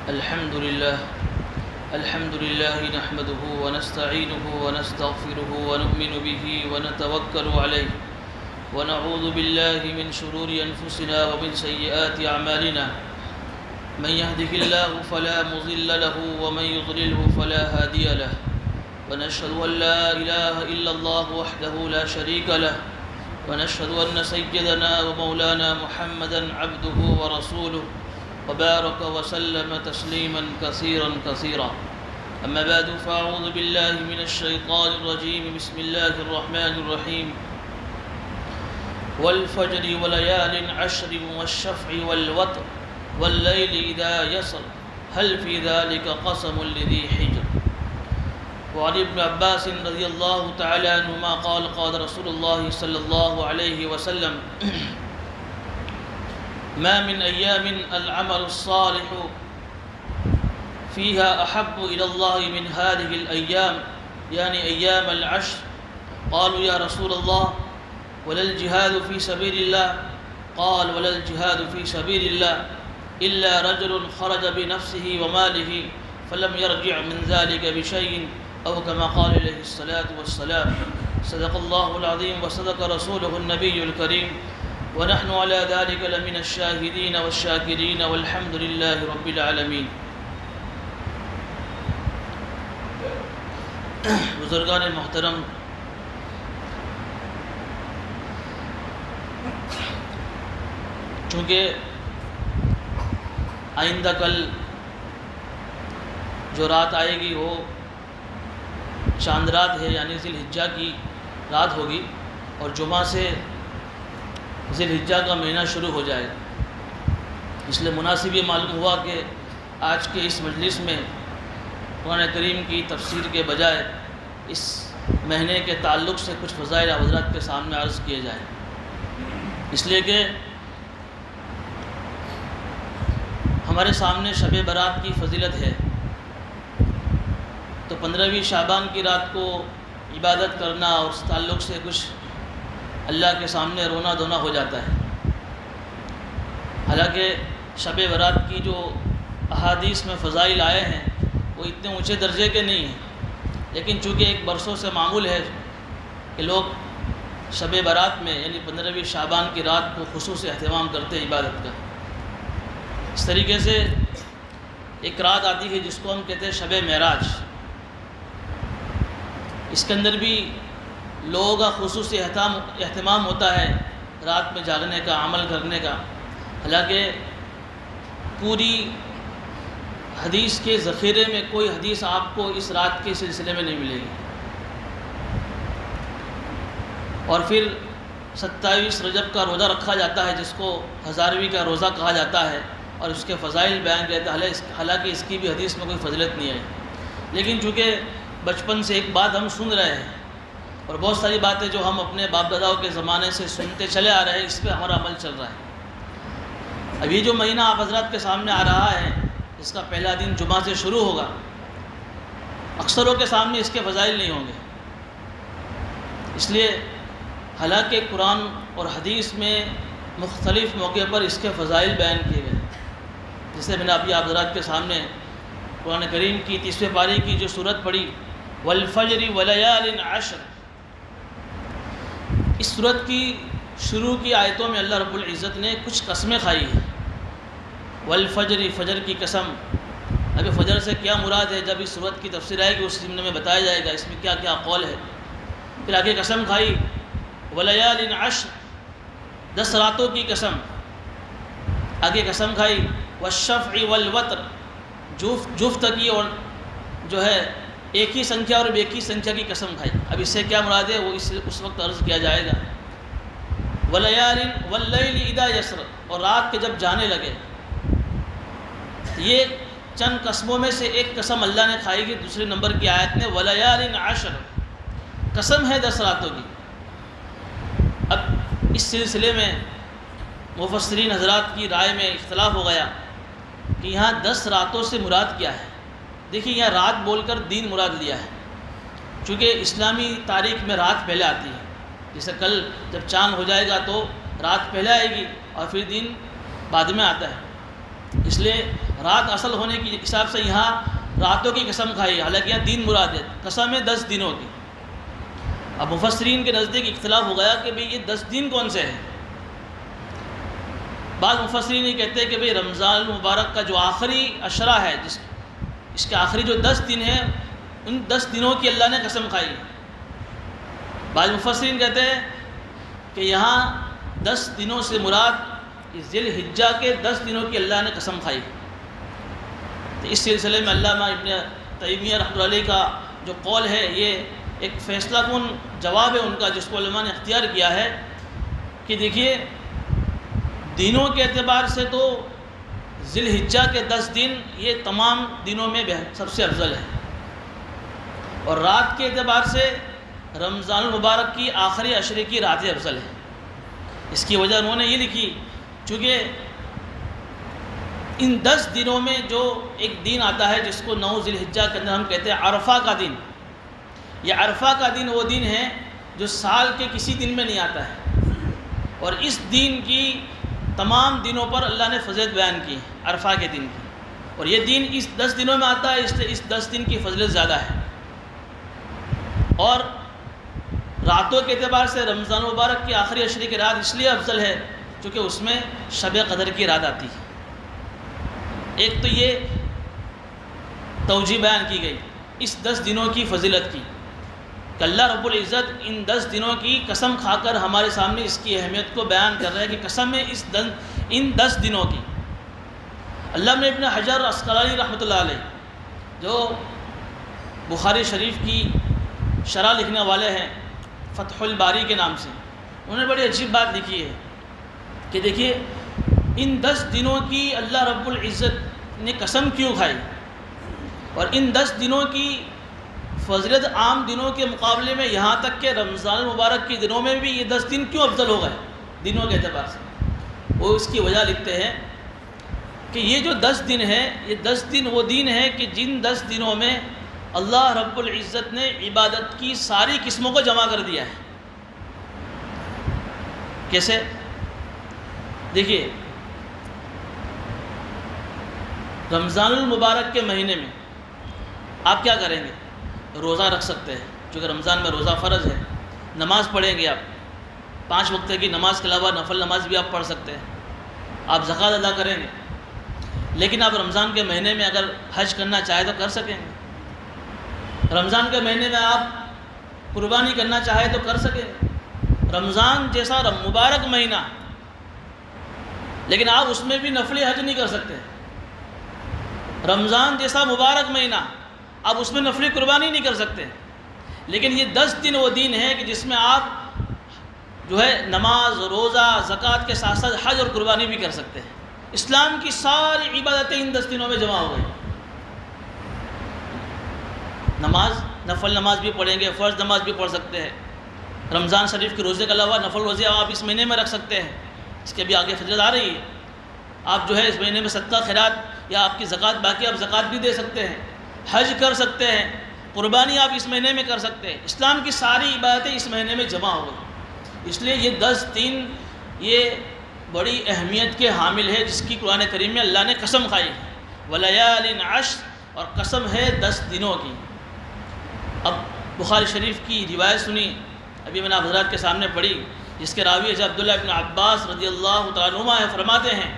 الحمد لله نحمده ونستعينه ونستغفره ونؤمن به ونتوكل عليه ونعوذ بالله من شرور أنفسنا ومن سيئات أعمالنا من يهده الله فلا مضل له ومن يضلله فلا هادي له ونشهد أن لا إله إلا الله وحده لا شريك له ونشهد أن سيدنا ومولانا محمدا عبده ورسوله وبارك وسلم تسليما كثيرا كثيرا. أما بعد فأعوذ بالله من الشيطان الرجيم. بسم الله الرحمن الرحيم. والفجر وليال عشر والشفع والوتر والليل إذا يسر هل في ذلك قسم لذي حجر. وعن ابن عباس رضي الله تعالى عنهما قال قال رسول الله صلى الله عليه وسلم ما من أيام العمل الصالح فيها أحب إلى الله من هذه الأيام يعني أيام العشر. قالوا يا رسول الله ولا الجهاد في سبيل الله؟ قال ولا الجهاد في سبيل الله إلا رجل خرج بنفسه وماله فلم يرجع من ذلك بشيء أو كما قال عليه الصلاة والسلام. صدق الله العظيم وصدق رسوله النبي الكريم ونحن على ذلك لمن الشاهدين والشاكرين والحمد لله رب العالمين. بزرگان محترم، چونکہ آئندہ کل جو رات آئے گی وہ چاند رات ہے، یعنی ذی الحجہ کی رات ہوگی، اور جمعہ سے ذی الحجہ کا مہینہ شروع ہو جائے گا. اس لیے مناسب یہ معلوم ہوا کہ آج کے اس مجلس میں قرآن کریم کی تفسیر کے بجائے اس مہینے کے تعلق سے کچھ فضائل حضرات کے سامنے عرض کیے جائیں، اس لیے کہ ہمارے سامنے شب برات کی فضیلت ہے. تو 15ویں شعبان کی رات کو عبادت کرنا اور اس تعلق سے کچھ اللہ کے سامنے رونا دھونا ہو جاتا ہے. حالانکہ شب برات کی جو احادیث میں فضائل آئے ہیں وہ اتنے اونچے درجے کے نہیں ہیں، لیکن چونکہ ایک برسوں سے معمول ہے کہ لوگ شب برات میں یعنی 15ویں شعبان کی رات کو خصوصی اہتمام کرتے ہیں عبادت کا. اس طریقے سے ایک رات آتی ہے جس کو ہم کہتے ہیں شب معراج. اس کے اندر بھی لوگوں کا خصوصی اہتمام ہوتا ہے رات میں جاگنے کا، عمل کرنے کا. حالانکہ پوری حدیث کے ذخیرے میں کوئی حدیث آپ کو اس رات کے سلسلے میں نہیں ملے گی. اور پھر 27 رجب کا روزہ رکھا جاتا ہے جس کو ہزارویں کا روزہ کہا جاتا ہے، اور اس کے فضائل بیان کیا جاتا ہے. حالانکہ اس کی بھی حدیث میں کوئی فضیلت نہیں ہے، لیکن چونکہ بچپن سے ایک بات ہم سن رہے ہیں اور بہت ساری باتیں جو ہم اپنے باپ داداؤں کے زمانے سے سنتے چلے آ رہے ہیں، اس پہ ہمارا عمل چل رہا ہے. اب یہ جو مہینہ آپ حضرات کے سامنے آ رہا ہے، اس کا پہلا دن جمعہ سے شروع ہوگا، اکثروں کے سامنے اس کے فضائل نہیں ہوں گے. اس لیے حالانکہ قرآن اور حدیث میں مختلف موقع پر اس کے فضائل بیان کیے گئے، جسے میں نے ابھی آپ حضرات کے سامنے قرآن کریم کی 30ویں پارے کی جو سورت پڑھی والفجر ولیال عشر، اس سورت کی شروع کی آیتوں میں اللہ رب العزت نے کچھ قسمیں کھائی ہیں. والفجر، فجر کی قسم. ابھی فجر سے کیا مراد ہے جب اس سورت کی تفسیر آئے گی اس ضمن میں بتایا جائے گا اس میں کیا کیا قول ہے. پھر آگے قسم کھائی ولیال عشر، 10 راتوں کی قسم. آگے قسم کھائی والشفع والوتر، جفت کی اور جو ہے ایک ہی سنکھیا اور ایک ہی سنکھیا کی قسم کھائی. اب اس سے کیا مراد ہے وہ اس وقت عرض کیا جائے گا. ولیال واللیل اذا یسر، اور رات کے جب جانے لگے. یہ چند قسموں میں سے ایک قسم اللہ نے کھائی کی دوسرے نمبر کی آیت میں ولیال عشر، قسم ہے 10 راتوں کی. اب اس سلسلے میں مفسرین حضرات کی رائے میں اختلاف ہو گیا کہ یہاں 10 راتوں سے مراد کیا ہے. دیکھیے یہاں رات بول کر دین مراد لیا ہے، چونکہ اسلامی تاریخ میں رات پہلے آتی ہے. جیسے کل جب چاند ہو جائے گا تو رات پہلے آئے گی اور پھر دن بعد میں آتا ہے. اس لیے رات اصل ہونے کے حساب سے یہاں راتوں کی قسم کھائی، حالانکہ یہاں دین مراد ہے، قسم ہے 10 دنوں کی۔ اب مفسرین کے نزدیک اختلاف ہو گیا کہ بھئی یہ 10 دن کون سے ہیں۔ بعض مفسرین یہ کہتے ہیں کہ بھئی رمضان المبارک کا جو آخری عشرہ ہے، اس کے آخری جو 10 دن ہیں، ان 10 دنوں کی اللہ نے قسم کھائی۔ بعض مفسرین کہتے ہیں کہ یہاں 10 دنوں سے مراد ذی الحجہ کے 10 دنوں کی اللہ نے قسم کھائی۔ تو اس سلسلے میں علامہ ابن تیمیہ رحمۃ اللہ علیہ کا جو قول ہے، یہ ایک فیصلہ کن جواب ہے ان کا، جس کو علماء نے اختیار کیا ہے کہ دیکھیے دنوں کے اعتبار سے تو ذی الحجہ کے 10 دن یہ تمام دنوں میں سب سے افضل ہے، اور رات کے اعتبار سے رمضان المبارک کی آخری عشرے کی راتیں افضل ہے۔ اس کی وجہ انہوں نے یہ لکھی، چونکہ ان 10 دنوں میں جو ایک دن آتا ہے جس کو 9 ذی الحجہ کے اندر ہم کہتے ہیں عرفہ کا دن، یہ عرفہ کا دن وہ دن ہے جو سال کے کسی دن میں نہیں آتا ہے، اور اس دن کی تمام دنوں پر اللہ نے فضیلت بیان کی عرفہ کے دن کی، اور یہ دن اس 10 دنوں میں آتا ہے، اس لیے اس 10 دن کی فضیلت زیادہ ہے۔ اور راتوں کے اعتبار سے رمضان مبارک کی آخری عشرے کی رات اس لیے افضل ہے کیونکہ اس میں شب قدر کی رات آتی ہے۔ ایک تو یہ توجیہ بیان کی گئی اس 10 دنوں کی فضیلت کی کہ اللہ رب العزت ان 10 دنوں کی قسم کھا کر ہمارے سامنے اس کی اہمیت کو بیان کر رہا ہے کہ قسم ہے ان 10 دنوں کی۔ علامہ ابن حجر عسقلانی رحمۃ اللہ علیہ جو بخاری شریف کی شرح لکھنے والے ہیں فتح الباری کے نام سے، انہوں نے بڑی عجیب بات لکھی ہے کہ دیکھیے ان 10 دنوں کی اللہ رب العزت نے قسم کیوں کھائی، اور ان 10 دنوں کی فضیلت عام دنوں کے مقابلے میں یہاں تک کہ رمضان المبارک کے دنوں میں بھی یہ 10 دن کیوں افضل ہو گئے دنوں کے اعتبار سے۔ وہ اس کی وجہ لکھتے ہیں کہ یہ جو 10 دن ہیں، یہ 10 دن وہ دن ہیں کہ جن 10 دنوں میں اللہ رب العزت نے عبادت کی ساری قسموں کو جمع کر دیا ہے۔ کیسے؟ دیکھیے رمضان المبارک کے مہینے میں آپ کیا کریں گے؟ روزہ رکھ سکتے ہیں، چونکہ رمضان میں روزہ فرض ہے، نماز پڑھیں گے، آپ 5 وقت کی نماز کے علاوہ نفل نماز بھی آپ پڑھ سکتے ہیں، آپ زکوٰۃ ادا کریں گے، لیکن آپ رمضان کے مہینے میں اگر حج کرنا چاہیں تو کر سکیں گے، رمضان کے مہینے میں آپ قربانی کرنا چاہیں تو کر سکیں گے۔ رمضان جیسا مبارک مہینہ، لیکن آپ اس میں بھی نفلی حج نہیں کر سکتے۔ رمضان جیسا مبارک مہینہ، آپ اس میں نفلی قربانی نہیں کر سکتے، لیکن یہ 10 دن وہ دن ہے کہ جس میں آپ جو ہے نماز، روزہ، زکوٰۃ کے ساتھ ساتھ حج اور قربانی بھی کر سکتے ہیں۔ اسلام کی ساری عبادتیں ان 10 دنوں میں جمع ہو گئی۔ نماز، نفل نماز بھی پڑھیں گے، فرض نماز بھی پڑھ سکتے ہیں، رمضان شریف کے روزے کے علاوہ نفل روزے آپ اس مہینے میں رکھ سکتے ہیں، اس کے بھی آگے فضیلت آ رہی ہے۔ آپ جو ہے اس مہینے میں صدقہ خیرات یا آپ کی زکوٰۃ باقی، آپ زکوٰۃ بھی دے سکتے ہیں، حج کر سکتے ہیں، قربانی آپ اس مہینے میں کر سکتے ہیں۔ اسلام کی ساری عبادتیں اس مہینے میں جمع ہو گئی، اس لیے یہ 10 دن یہ بڑی اہمیت کے حامل ہے، جس کی قرآن کریم میں اللہ نے قسم کھائی ہے، وَلَيَالٍ عَشْرٍ، اور قسم ہے 10 دنوں کی۔ اب بخاری شریف کی روایت سنی، ابھی میں نے آپ حضرات کے سامنے پڑھی، جس کے راوی ہے عبداللہ ابن عباس رضی اللہ تعالیٰ عنہما ہے، فرماتے ہیں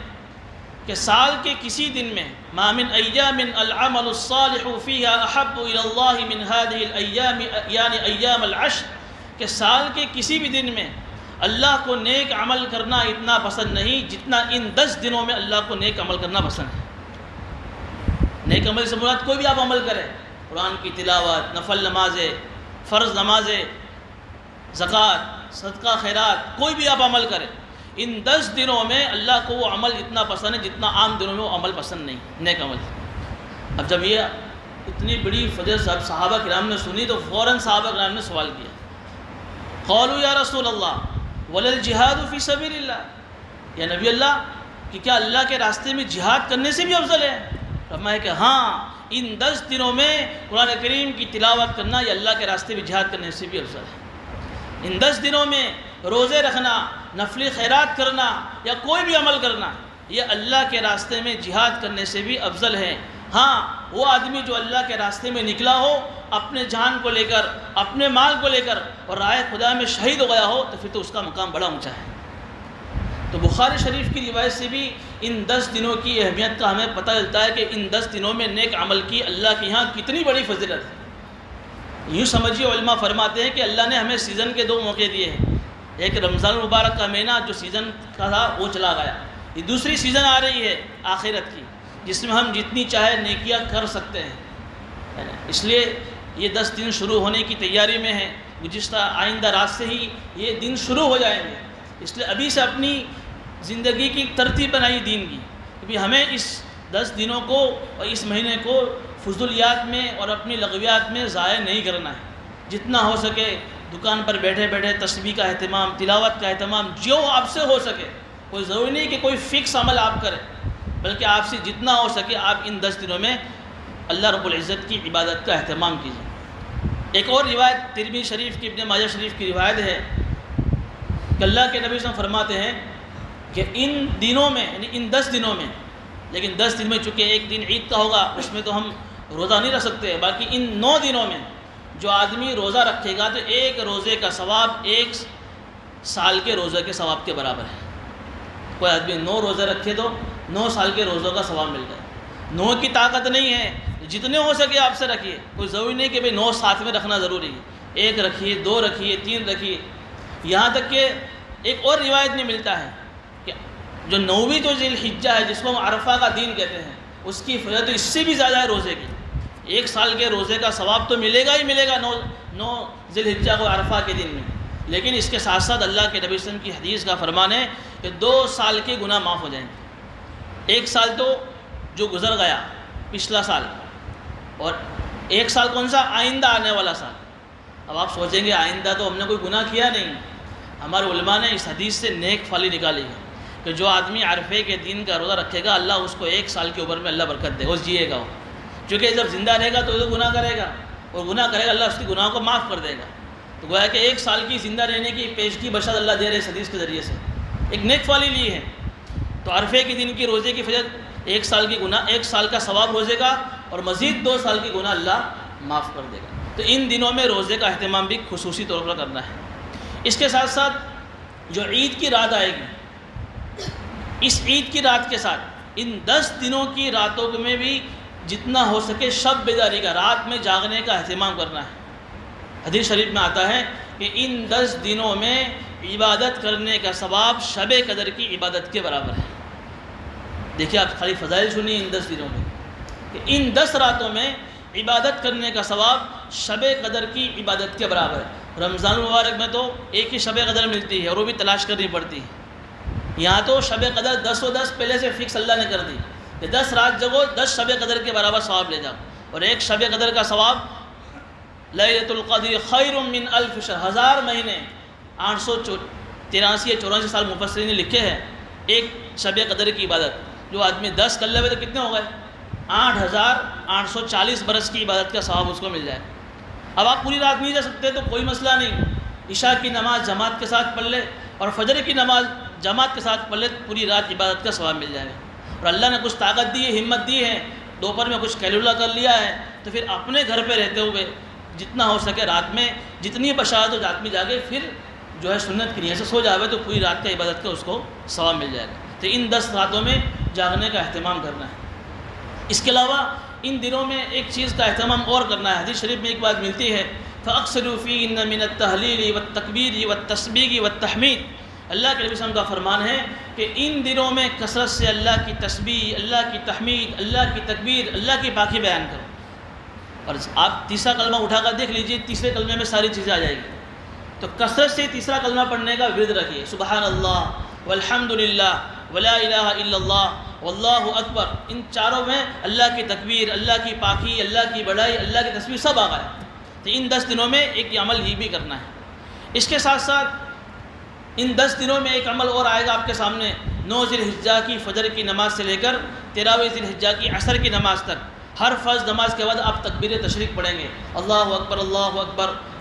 کہ سال کے کسی دن میں ما من ایام العمل الصالح فیہا احب الی اللہ من هذه الایام، یعنی ایام العشر، کہ سال کے کسی بھی دن میں اللہ کو نیک عمل کرنا اتنا پسند نہیں جتنا ان 10 دنوں میں اللہ کو نیک عمل کرنا پسند ہے۔ نیک عمل سے مراد کوئی بھی آپ عمل کریں، قرآن کی تلاوت، نفل نمازیں، فرض نمازیں، زکوٰۃ، صدقہ خیرات، کوئی بھی آپ عمل کریں، ان 10 دنوں میں اللہ کو وہ عمل اتنا پسند ہے جتنا عام دنوں میں وہ عمل پسند نہیں، نیک عمل۔ اب جب یہ اتنی بڑی فضیلت صحابہ کرام نے سنی تو فوراً صحابہ کرام نے سوال کیا، قالوا یا رسول اللہ ولا الجہاد فی سبیل اللہ، یا نبی اللہ کہ کیا اللہ کے راستے میں جہاد کرنے سے بھی افضل ہے؟ فرمایا کہ ہاں، ان 10 دنوں میں قرآن کریم کی تلاوت کرنا یہ اللہ کے راستے میں جہاد کرنے سے بھی افضل ہے۔ ان 10 دنوں میں روزے رکھنا، نفلی خیرات کرنا یا کوئی بھی عمل کرنا یہ اللہ کے راستے میں جہاد کرنے سے بھی افضل ہے۔ ہاں وہ آدمی جو اللہ کے راستے میں نکلا ہو اپنے جان کو لے کر، اپنے مال کو لے کر، اور راہ خدا میں شہید ہو گیا ہو تو پھر تو اس کا مقام بڑا اونچا ہے۔ تو بخاری شریف کی روایت سے بھی ان 10 دنوں کی اہمیت کا ہمیں پتہ چلتا ہے کہ ان 10 دنوں میں نیک عمل کی اللہ کے یہاں کتنی بڑی فضیلت ہے۔ یوں سمجھیے علماء فرماتے ہیں کہ اللہ نے ہمیں سیزن کے 2 موقع دیے ہیں۔ ایک رمضان المبارک کا مہینہ جو سیزن کا تھا وہ چلا گیا، یہ دوسری سیزن آ رہی ہے آخرت کی، جس میں ہم جتنی چاہے نیکیاں کر سکتے ہیں۔ اس لیے یہ 10 دن شروع ہونے کی تیاری میں ہیں، گزشتہ آئندہ رات سے ہی یہ دن شروع ہو جائیں گے۔ اس لیے ابھی سے اپنی زندگی کی ترتیب بنائی دین کی، کہ ہمیں اس 10 دنوں کو اور اس مہینے کو فضولیات میں اور اپنی لغویات میں ضائع نہیں کرنا ہے۔ جتنا ہو سکے دکان پر بیٹھے بیٹھے تسبیح کا اہتمام، تلاوت کا اہتمام جو آپ سے ہو سکے، کوئی ضروری نہیں کہ کوئی فکس عمل آپ کریں، بلکہ آپ سے جتنا ہو سکے آپ ان 10 دنوں میں اللہ رب العزت کی عبادت کا اہتمام کیجیے۔ ایک اور روایت ترمذی شریف کی، ابن ماجہ شریف کی روایت ہے کہ اللہ کے نبی صلی اللہ علیہ وسلم فرماتے ہیں کہ ان دنوں میں، یعنی ان 10 دنوں میں، لیکن 10 دن میں چونکہ ایک دن عید کا ہوگا اس میں تو ہم روزہ نہیں رکھ سکتے، باقی ان 9 دنوں میں جو آدمی روزہ رکھے گا تو ایک روزے کا ثواب 1 سال کے روزے کے ثواب کے برابر ہے۔ کوئی آدمی 9 روزے رکھے تو 9 سال کے روزوں کا ثواب مل جائے۔ 9 کی طاقت نہیں ہے، جتنے ہو سکے آپ سے رکھیے، کوئی ضروری نہیں کہ 9 ساتھ میں رکھنا ضروری ہے، 1 رکھیے، 2 رکھیے، 3 رکھیے، یہاں تک کہ ایک اور روایت میں ملتا ہے کہ جو 9ویں جو ذی الحجہ ہے جس کو ہم عرفہ کا دن کہتے ہیں، اس کی فضیلت اس سے بھی زیادہ ہے روزے کی۔ 1 سال کے روزے کا ثواب تو ملے گا ہی ملے گا 9 ذی الحجہ کو عرفہ کے دن میں، لیکن اس کے ساتھ ساتھ اللہ کے نبی صلی اللہ علیہ وسلم کی حدیث کا فرمان ہے کہ 2 سال کے گناہ معاف ہو جائیں گے۔ 1 سال تو جو گزر گیا پچھلا سال، اور 1 سال کون سا؟ آئندہ آنے والا سال۔ اب آپ سوچیں گے آئندہ تو ہم نے کوئی گناہ کیا نہیں، ہمارے علماء نے اس حدیث سے نیک فالی نکالی ہے کہ جو آدمی عرفے کے دن کا روزہ رکھے گا اللہ اس کو 1 سال کی عمر میں اللہ برکت دے گا، اس جیے گا وہ، کیونکہ جب زندہ رہے گا تو گناہ کرے گا، اور گناہ کرے گا اللہ اس کی گناہوں کو معاف کر دے گا۔ تو گویا کہ 1 سال کی زندہ رہنے کی پیشگی بشارت اللہ دے رہے اس حدیث کے ذریعے سے، ایک نیک فالی لی ہے۔ تو عرفے کے دن کی روزے کی فضیلت 1 سال کی گناہ، 1 سال کا ثواب روزے کا، اور مزید 2 سال کی گناہ اللہ معاف کر دے گا۔ تو ان دنوں میں روزے کا اہتمام بھی خصوصی طور پر کرنا ہے۔ اس کے ساتھ ساتھ جو عید کی رات آئے گی، اس عید کی رات کے ساتھ ان 10 دنوں کی راتوں میں بھی جتنا ہو سکے شب بیداری کا، رات میں جاگنے کا اہتمام کرنا ہے۔ حدیث شریف میں آتا ہے کہ ان 10 دنوں میں عبادت کرنے کا ثواب شب قدر کی عبادت کے برابر ہے۔ دیکھیے آپ خالی فضائل سنیے ان 10 دنوں میں کہ ان 10 راتوں میں عبادت کرنے کا ثواب شب قدر کی عبادت کے برابر ہے۔ رمضان المبارک میں تو ایک ہی شب قدر ملتی ہے اور وہ بھی تلاش کرنی پڑتی ہے، یہاں تو شب قدر 10 پہلے سے فکس اللہ نے کر دی کہ 10 رات جگو 10 شب قدر کے برابر ثواب لے جاؤ، اور ایک شب قدر کا ثواب لیلۃ القدر خیر من 1000 شہر، 1000 مہینے، 883 یا 84 سال مفسرین نے لکھے ہیں ایک شب قدر کی عبادت۔ جو آدمی 10 کر لے ہوئے تو کتنے ہو گئے؟ 8840 برس کی عبادت کا ثواب اس کو مل جائے۔ اب آپ پوری رات نہیں جا سکتے تو کوئی مسئلہ نہیں، عشاء کی نماز جماعت کے ساتھ پڑھ لے اور فجر کی نماز جماعت کے ساتھ پڑھ لے، پوری رات عبادت کا ثواب مل جائے گا۔ اور اللہ نے کچھ طاقت دی ہے، ہمت دی ہے، دوپہر میں کچھ قیلولہ کر لیا ہے، تو پھر اپنے گھر پہ رہتے ہوئے جتنا ہو سکے رات میں جتنی بشارت ہو رات میں جاگے، پھر جو ہے سنت کی نیت سے سو جاوے تو پوری رات کا عبادت کا اس کو ثواب مل جائے گا۔ تو ان 10 راتوں میں جاگنے کا اہتمام کرنا ہے۔ اس کے علاوہ ان دنوں میں ایک چیز کا اہتمام اور کرنا ہے، حدیث شریف میں ایک بات ملتی ہے فَأَكْثِرُوا فِيهِنَّ مِنَ التَّهْلِيلِ وَالتَّكْبِيرِ وَالتَّسْبِيحِ وَالتَّحْمِيدِ۔ اللہ کے نبی صلی اللہ علیہ وسلم کا فرمان ہے کہ ان دنوں میں کثرت سے اللہ کی تسبیح، اللہ کی تحمید، اللہ کی تکبیر، اللہ کی پاکی بیان کرو۔ اور آپ تیسرا کلمہ اٹھا کر دیکھ لیجئے، تیسرے کلمے میں ساری چیزیں آ جائے گی۔ تو کثرت سے تیسرا کلمہ پڑھنے کا ورد رکھیے، سبحان اللہ والحمد للہ ولا الہ الا اللہ واللہ اکبر۔ ان چاروں میں اللہ کی تکبیر، اللہ کی پاکی، اللہ کی بڑائی، اللہ کی تسبیح سب آ گئے۔ تو ان 10 دنوں میں ایک عمل یہ بھی کرنا ہے۔ اس کے ساتھ ساتھ ان 10 دنوں میں ایک عمل اور آئے گا آپ کے سامنے، 9 ذی الحجہ کی فجر کی نماز سے لے کر 13ویں ذی الحجہ کی عصر کی نماز تک، ہر فرض نماز کے بعد آپ تکبیر تشریق پڑھیں گے، اللہ اکبر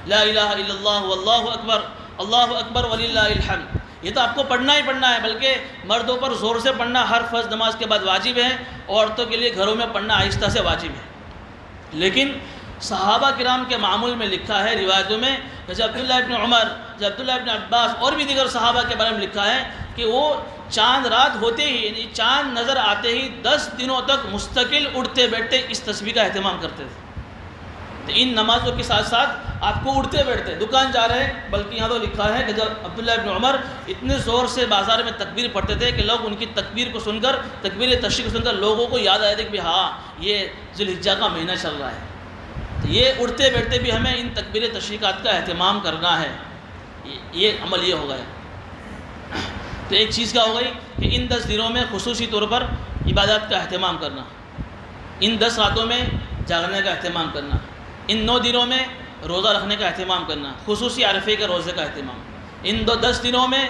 لا الہ الا اللہ واللہ اکبر، اللہ اکبر وللہ الحمد۔ یہ تو آپ کو پڑھنا ہی پڑھنا ہے، بلکہ مردوں پر زور سے پڑھنا ہر فرض نماز کے بعد واجب ہے، عورتوں کے لیے گھروں میں پڑھنا آہستہ سے واجب ہے۔ لیکن صحابہ کرام کے معمول میں لکھا ہے روایتوں میں، جیسے عبداللہ ابن عمر، جیسے عبداللہ ابن عباس اور بھی دیگر صحابہ کے بارے میں لکھا ہے کہ وہ چاند رات ہوتے ہی، یعنی چاند نظر آتے ہی 10 دنوں تک مستقل اٹھتے بیٹھتے اس تسبیح کا اہتمام کرتے تھے۔ تو ان نمازوں کے ساتھ ساتھ آپ کو اٹھتے بیٹھتے، دکان جا رہے ہیں، بلکہ یہاں تو لکھا ہے کہ جب عبداللہ ابن عمر اتنے زور سے بازار میں تکبیر پڑھتے تھے کہ لوگ ان کی تکبیر کو سن کر، تکبیر تشریق کو سن کر لوگوں کو یاد آیا تھا کہ ہاں یہ ذی الحجہ کا مہینہ چل رہا ہے۔ تو یہ اٹھتے بیٹھتے بھی ہمیں ان تکبیر تشریقات کا اہتمام کرنا ہے، یہ عمل یہ ہو گیا۔ تو ایک چیز کیا ہو گئی کہ ان 10 دنوں میں خصوصی طور پر عبادات کا اہتمام کرنا، ان 10 راتوں میں جاگنے کا اہتمام کرنا، ان 9 دنوں میں روزہ رکھنے کا اہتمام کرنا، خصوصی عرفے کے روزے کا اہتمام، ان 10 دنوں میں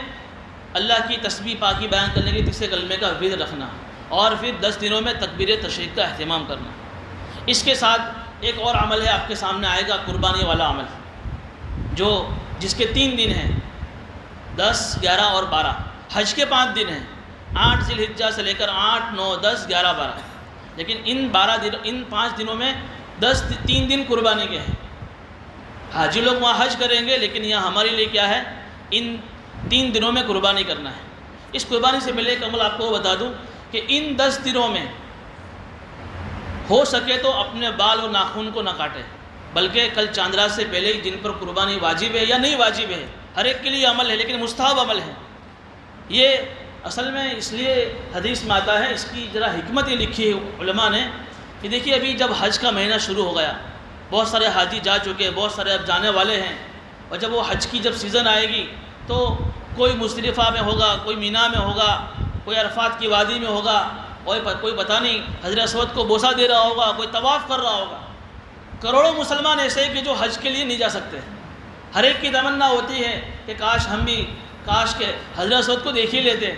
اللہ کی تسبیح پاکی بیان کرنے کے تیسرے کلمے کا ورد رکھنا، اور پھر 10 دنوں میں تکبیر تشریق کا اہتمام کرنا۔ اس کے ساتھ ایک اور عمل ہے آپ کے سامنے آئے گا، قربانی والا عمل، جس کے 3 دن ہیں، 10، 11 اور 12۔ حج کے 5 دن ہیں، 8 ذی الحجہ سے لے کر 8، 9، 10، 11، 12۔ لیکن ان 5 دنوں میں 3 دن قربانی کے ہیں۔ حاجی لوگ وہاں حج کریں گے، لیکن یہاں ہمارے لیے کیا ہے، ان 3 دنوں میں قربانی کرنا ہے۔ اس قربانی سے پہلے ایک عمل آپ کو بتا دوں کہ ان 10 دنوں میں ہو سکے تو اپنے بال و ناخن کو نہ کاٹے، بلکہ کل چاند رات سے پہلے ہی جن پر قربانی واجب ہے یا نہیں واجب ہے، ہر ایک کے لیے عمل ہے لیکن مستحب عمل ہے۔ یہ اصل میں اس لیے حدیث میں آتا ہے، اس کی ذرا حکمت یہ لکھی ہے علماء نے کہ دیکھیے ابھی جب حج کا مہینہ شروع ہو گیا، بہت سارے حاجی جا چکے ہیں، بہت سارے اب جانے والے ہیں، اور جب وہ حج کی جب سیزن آئے گی تو کوئی مزدلفہ میں ہوگا، کوئی مینا میں ہوگا، کوئی عرفات کی وادی میں ہوگا، کوئی پتہ نہیں حجر اسود کو بوسہ دے رہا ہوگا، کوئی طواف کر رہا ہوگا۔ کروڑوں مسلمان ایسے ہیں کہ جو حج کے لیے نہیں جا سکتے۔ ہر ایک کی تمنا ہوتی ہے کہ کاش کہ حجر اسود کو دیکھ ہی لیتے،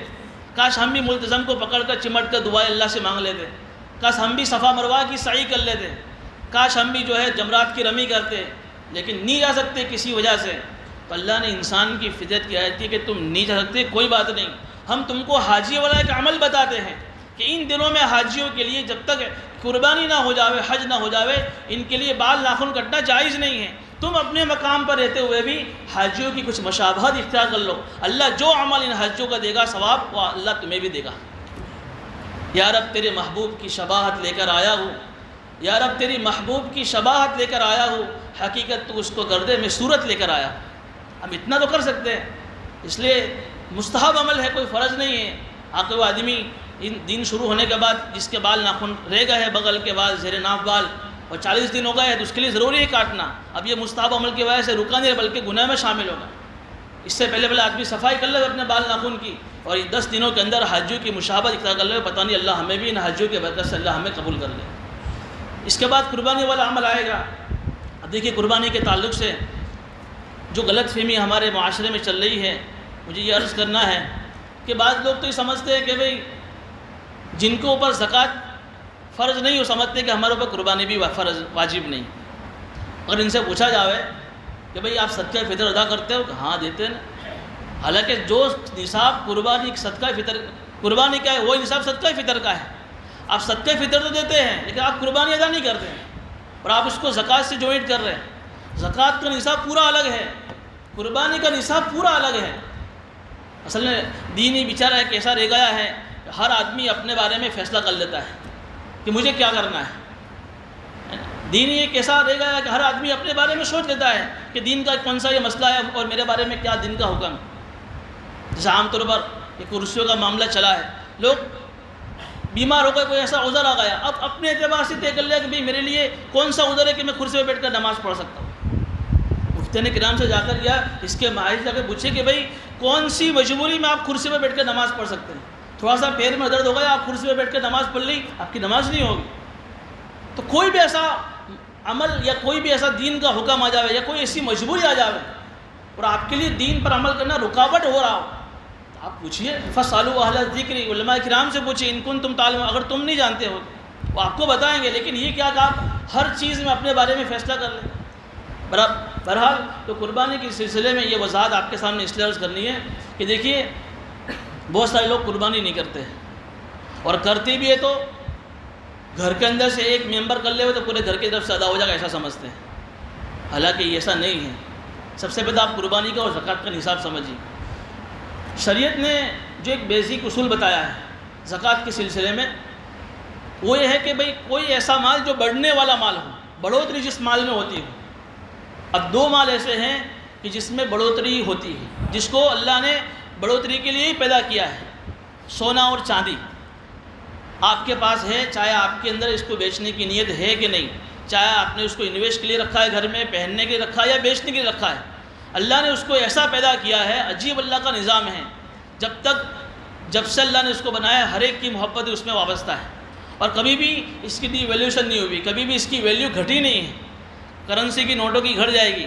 کاش ہم بھی ملتزم کو پکڑ کر چمٹ کر دعائیں اللہ سے مانگ لیتے، کاش ہم بھی صفا مروہ کی سعی کر لیتے، کاش ہم بھی جمرات کی رمی کرتے، لیکن نہیں جا سکتے کسی وجہ سے۔ تو اللہ نے انسان کی فطرت کی آیت ہے کہ تم نہیں جا سکتے، کوئی بات نہیں، ہم تم کو حاجی والا ایک عمل بتاتے ہیں کہ ان دنوں میں حاجیوں کے لیے جب تک قربانی نہ ہو جاوے، حج نہ ہو جاوے، ان کے لیے بال ناخن کٹنا جائز نہیں ہے۔ تم اپنے مقام پر رہتے ہوئے بھی حاجیوں کی کچھ مشابہت اختیار کر لو، اللہ جو عمل ان حجیوں کا دے گا ثواب، وہ اللہ تمہیں بھی دے گا۔ یا رب تیرے محبوب کی شباہت لے کر آیا ہوں، یا رب تیری محبوب کی شباہت لے کر آیا ہوں، حقیقت تو اس کو کر دے، میں صورت لے کر آیا۔ ہم اتنا تو کر سکتے ہیں، اس لیے مستحب عمل ہے، کوئی فرض نہیں ہے۔ آخر وہ آدمی دن شروع ہونے کے بعد جس کے بال ناخن رہ گئے ہیں، بغل کے بال، زیر ناف بال، اور 40 دن ہو گئے تو اس کے لیے ضروری ہے کاٹنا۔ اب یہ مستحب عمل کی وجہ سے رکا نہیں ہے بلکہ گناہ میں شامل ہوگا۔ اس سے پہلے آدمی صفائی کر لے اپنے بال ناخن کی، اور ان 10 دنوں کے اندر حاجیوں کی مشابہت اختیار کر لے، پتہ نہیں اللہ ہمیں بھی ان حاجیوں کے برکت سے اللہ ہمیں قبول کر لے۔ اس کے بعد قربانی والا عمل آئے گا۔ اب دیکھیے قربانی کے تعلق سے جو غلط فہمی ہمارے معاشرے میں چل رہی ہے، مجھے یہ عرض کرنا ہے کہ بعض لوگ تو یہ سمجھتے ہیں کہ بھئی جن کو اوپر زکوٰۃ فرض نہیں، وہ سمجھتے ہیں کہ ہمارے اوپر قربانی بھی فرض واجب نہیں۔ اگر ان سے پوچھا جاوے کہ بھئی آپ صدقہ فطر ادا کرتے ہو، کہ ہاں دیتے ہیں نا، حالانکہ جو نصاب قربانی صدقہ فطر قربانی کا ہے وہ نصاب صدقہ فطر کا ہے۔ آپ صدقہ فطر تو دیتے ہیں لیکن آپ قربانی ادا نہیں کرتے ہیں، اور آپ اس کو زکوٰۃ سے جوائنٹ کر رہے ہیں۔ زکوٰۃ کا نصاب پورا الگ ہے، قربانی کا نصاب پورا الگ ہے۔ اصل میں دین ہی بیچارہ ایک ایسا رہ گیا ہے کہ ہر آدمی اپنے بارے میں فیصلہ کر لیتا ہے کہ مجھے کیا کرنا ہے۔ دین ایک ایسا رہ گیا ہے کہ ہر آدمی اپنے بارے میں سوچ لیتا ہے کہ دین کا کون سا یہ مسئلہ ہے اور میرے بارے میں کیا دین کا حکم ہے۔ جیسے عام طور پر یہ کرسیوں کا معاملہ چلا ہے، لوگ بیمار ہو گئے، کوئی ایسا عذر آ گیا، اب اپنے اعتبار سے طے کر لیا کہ بھئی میرے لیے کون سا عذر ہے کہ میں کرسی پہ بیٹھ کر نماز پڑھ سکتا ہوں۔ مفتیان کرام سے جا کر یا اس کے ماہر جا کے پوچھے کہ بھئی کون سی مجبوری میں آپ کرسی پہ بیٹھ کر نماز پڑھ سکتے ہیں؟ تھوڑا سا پیر میں درد ہو گیا، آپ کرسی پہ بیٹھ کر نماز پڑھ لی، آپ کی نماز نہیں ہوگی۔ تو کوئی بھی ایسا عمل یا کوئی بھی ایسا دین کا حکم آ جاوے یا کوئی ایسی مجبوری آ جاوے اور آپ کے لیے دین پر عمل کرنا رکاوٹ ہو رہا ہو، تو آپ پوچھیے، فاسألوا اہل الذکر، علماء کرام سے پوچھیے، ان کنتم تعلمون، اگر تم نہیں جانتے ہو وہ آپ کو بتائیں گے۔ لیکن یہ کیا کہ آپ ہر چیز میں اپنے بارے میں فیصلہ کر لیں۔ بہرحال تو قربانی کے سلسلے میں یہ وضاحت آپ کے سامنے اس لیے عرض کرنی ہے کہ دیکھیے بہت سارے لوگ قربانی نہیں کرتے اور کرتے بھی ہے تو گھر کے اندر سے ایک ممبر کر لے ہوئے تو پورے گھر کی طرف سے ادا ہو جائے گا ایسا سمجھتے ہیں، حالانکہ یہ ایسا نہیں ہے۔ سب سے پہلے آپ قربانی کا اور زکوٰۃ کا نصاب سمجھیے۔ شریعت نے جو ایک بیسک اصول بتایا ہے زکوٰۃ کے سلسلے میں وہ یہ ہے کہ بھئی کوئی ایسا مال جو بڑھنے والا مال ہو، بڑھوتری جس مال میں ہوتی ہو۔ اب دو مال ایسے ہیں کہ جس میں بڑھوتری ہوتی ہے، جس کو اللہ نے بڑھوتری کے لیے ہی پیدا کیا ہے، سونا اور چاندی۔ آپ کے پاس ہے، چاہے آپ کے اندر اس کو بیچنے کی نیت ہے کہ نہیں، چاہے آپ نے اس کو انویسٹ کے لیے رکھا ہے گھر میں، پہننے کے لیے رکھا ہے یا بیچنے کے لیے رکھا ہے، اللہ نے اس کو ایسا پیدا کیا ہے، عجیب اللہ کا نظام ہے۔ جب سے اللہ نے اس کو بنایا ہر ایک کی محبت اس میں وابستہ ہے، اور کبھی بھی اس کی ڈی ویلیوشن نہیں ہوئی، کبھی بھی اس کی ویلیو گھٹی نہیں ہے۔ کرنسی کی نوٹوں کی گھٹ جائے گی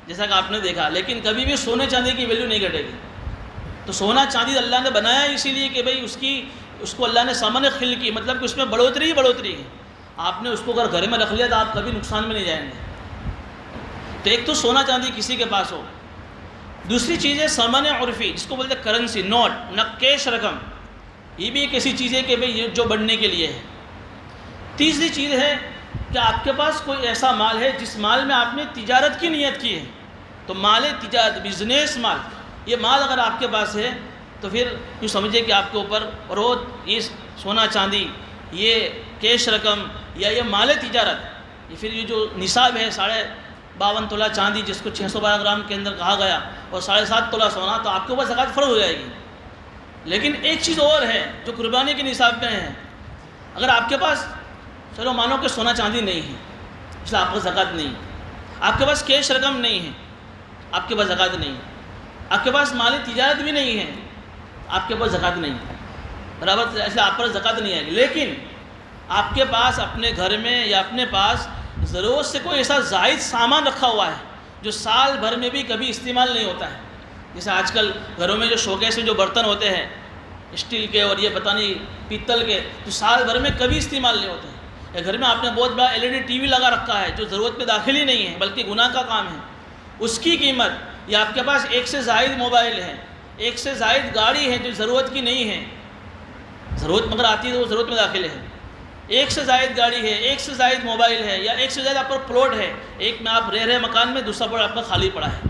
جیسا کہ آپ نے دیکھا، لیکن کبھی بھی سونے چاندی کی ویلیو نہیں گھٹے گی۔ تو سونا چاندی اللہ نے بنایا اسی لیے کہ بھئی اس کو اللہ نے سامان خل کی، مطلب کہ اس میں بڑھوتری ہی بڑھوتری ہے۔ آپ نے اس کو اگر گھر میں رکھ لیا تو آپ کبھی نقصان میں نہیں جائیں گے۔ تو ایک تو سونا چاندی کسی کے پاس ہو، دوسری چیز ہے سامان عرفی جس کو بولتے ہیں کرنسی، نوٹ، نقیش رقم، یہ بھی ایک ایسی چیز ہے کہ بھئی یہ جو بڑھنے کے لیے ہے۔ تیسری چیز ہے کہ آپ کے پاس کوئی ایسا مال ہے جس مال میں آپ نے تجارت کی نیت کی ہے، تو مال تجارت، بزنس مال، یہ مال اگر آپ کے پاس ہے تو پھر یوں سمجھے کہ آپ کے اوپر روز یہ سونا چاندی، یہ کیش رقم یا یہ مال تجارت، یہ پھر یہ جو نصاب ہے 52.5 تولہ چاندی جس کو 612 گرام کے اندر کہا گیا اور 7.5 تولہ سونا، تو آپ کے اوپر زکوٰۃ فرض ہو جائے گی۔ لیکن ایک چیز اور ہے جو قربانی کے نصاب میں ہے، اگر آپ کے پاس چلو مانو کہ سونا چاندی نہیں ہے اس لیے آپ کو زکوٰۃ نہیں ہے، آپ کے پاس کیش رقم نہیں ہے آپ کے پاس زکوٰۃ نہیں ہے، آپ کے پاس مالی تجارت بھی نہیں ہے آپ کے پاس زکوٰۃ نہیں ہے، برابر ایسے آپ پر زکوٰۃ نہیں آئے گی۔ لیکن آپ کے پاس اپنے گھر میں یا اپنے پاس ضرورت سے کوئی ایسا زائد سامان رکھا ہوا ہے جو سال بھر میں بھی کبھی استعمال نہیں ہوتا ہے، جیسے آج کل گھروں میں جو شوکیس میں جو برتن ہوتے ہیں اسٹیل کے اور یہ پتہ نہیں پیتل کے، جو سال بھر میں کبھی استعمال نہیں ہوتے ہیں، یا گھر میں آپ نے بہت بڑا LED ٹی وی لگا رکھا ہے جو ضرورت میں داخل ہی نہیں ہے بلکہ گناہ کا کام ہے، اس کی قیمت، یا آپ کے پاس ایک سے زائد موبائل ہے، ایک سے زائد گاڑی ہے جو ضرورت کی نہیں ہے، ضرورت مگر آتی ہے تو وہ ضرورت میں داخل ہے، ایک سے زائد گاڑی ہے، ایک سے زائد موبائل ہے، یا ایک سے زائد آپ پر پلاٹ ہے، ایک میں آپ رہ رہے مکان میں دوسرا پلاٹ آپ کا خالی پڑا ہے،